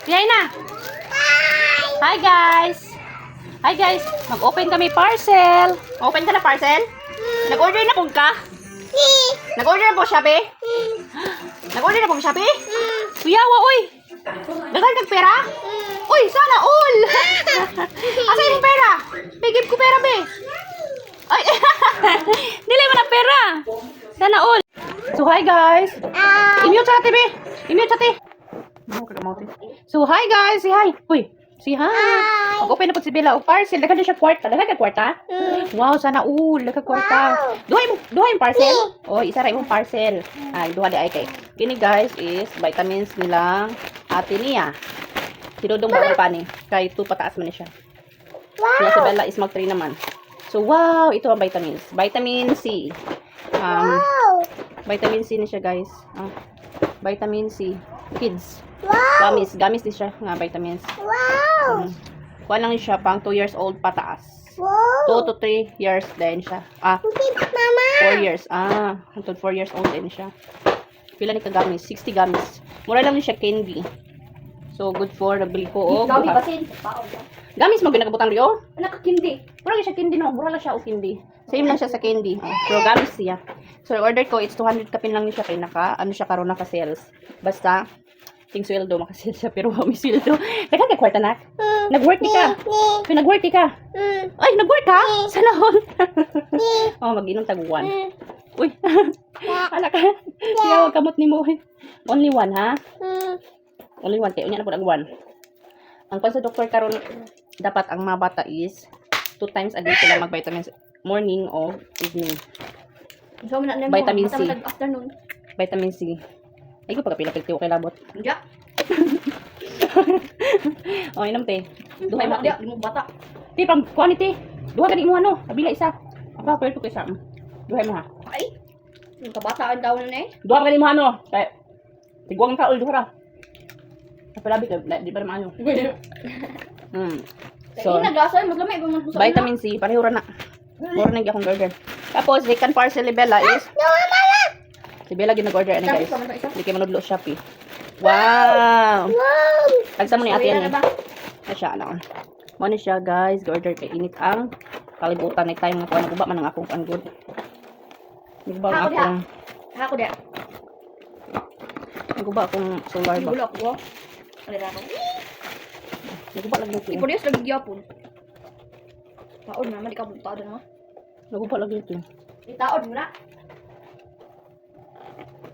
Yay na. Hi guys. Hi guys. Mag-open kami parcel. Open ka na parcel? Nag-order na po ka? Nag-order na po Shopee? Nag-order na po Shopee? Kuyawa, uy. Dagan kag pera? Uy, sana all. Asa yung pera? Bigib ko pera, be. Ay, dili mo na pera. Sana all. So, hi guys. I-mute sa ate, be. I-mute sa ate. So, hi guys. Say hi. Uy, say hi. Mag-open na po si Bella o parcel. Dagan na siya kwarta. Dagan ka kwarta? Wow, sana all. Dagan kwarta. Duha yung parcel? O, isa ra yung parcel. Ay, duha di ay kay. Kini guys is vitamins nilang ate niya. Sinudong ba pa ni? Kay 2 pataas man siya. Wow. Si Bella is mag 3 naman. So, wow. Ito ang vitamins. Vitamin C. Wow! Vitamin C na siya, guys. Vitamin C. Kids. Wow! Gamis din siya nga vitamins. Wow! Kuha lang siya pang 2 years old pataas. Wow! 2 to 3 years din siya. Mama! 4 years. Until 4 years old din siya. Pila ni kagamis? 60 gamis. Mura lang siya candy. So, good for nabili ko. Gabi basin. Gamis mo ginagabutang Rio? Nakakindi. Mura lang siya candy, no? Mura lang siya o candy. Same lang siya sa candy. Pero gamis siya. So, order ko, it's 200 kapin lang siya. Kaya siya karon naka-sales. Basta, ting sweldo, makasales siya. Pero may sweldo. Teka, kay kwarta na. Nag-work di ka. Kaya nag-work di ka. Ay, nag-work ka? Sa lahon. Mag-inom taguan. Uy. Ala ka. Siya, wag kamot ni mo. Only one, ha? Only one. Kaya unya na po nag-one. Ang pan sa doktor karon dapat ang mga bata is 2 times a day sila mag-vitamins. Morning o evening. So, Vitamin C. Afternoon. Vitamin C. Ay ko pagkapila-pilti ko kay labot. Diya. O, inom te. Duhay mo. Diya. Mo bata. Te, pang quantity. Duha gani mo ano. Kabila isa. Apa, pwede ko isa. Duhay mo ha. Ay. Yung kabataan daw na eh. Duha gani mo ano. Kaya, tiguang ka, duha ra. Kapalabi ka, di ba naman ano. So, naglasay. Maglamay. Vitamin C, pareho ra na. Mura na akong order. Tapos, second parcel ni Bella is si Bella ginag-order ano guys. Hindi kayo manudlo Shopee. Wow! Tagsa mo ni ate yan eh. Na siya, ano. Mo siya guys, order kay init ang kalibutan na tayo nga kuha. Naguba man ang akong good. Naguba ang akong Ako dia. naguba akong solar ba. Bulak ko. Alira ko. Naguba lang ito. Ipodios lagi gyapon. Taon na, di ka punta doon, no? Naguba lang ito. Itaon mo na.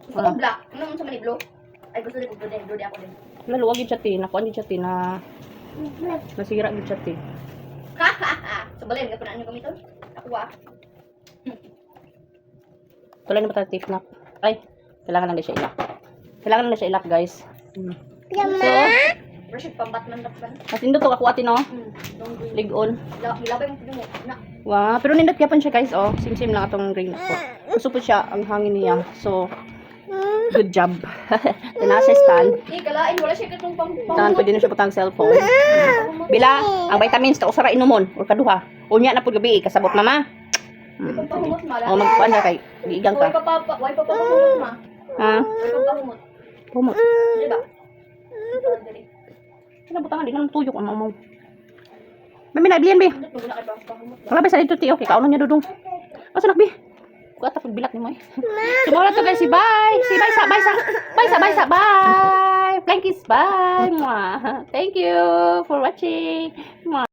Gusto ko black. Ano sa maniblo? Ay, gusto ko blue din. Blue din ako din. Lalo, wag yung chati. Nakuha yung chati na nasira yung chati. So, balin, ka pa na nyo gamiton? Ako ah. Tuloy na ba tayo tape na? Ay, kailangan lang na siya ilak. Kailangan lang na siya ilak guys. So, Worship pang Batman na pa. mas nindot to ako ate no? Lig on. Ilabay mo po mo. Na. Wow, pero nindot kaya pa siya guys, oh. Sim-sim lang atong ring ko. Gusto po siya ang hangin niya. So, good job. Tinasa stand. Kalain, wala siya katong pang. Saan pwede na siya putang cellphone. Bila, ang vitamins ta usara inumon or kaduha. Unya na pud gabi kasabot mama. Pahumot mala. O magkuan na kay giigang Why ka. pa pahumot ma? Ha? Why pa pahumot? Pumot. Di ba? Kinabutangan din ng tuyok ang mamaw. Mami na bilian bi. Wala kay pahumot. Wala ba sa dito ti okay kaunon niya dudong. Asa nak bi? Kuha ta pagbilat ni mo eh. So muna to guys, si bye. Si bye sa bye sa. Bye sa bye sa bye. Flying kiss bye. Mwah. Thank you for watching. Mwah.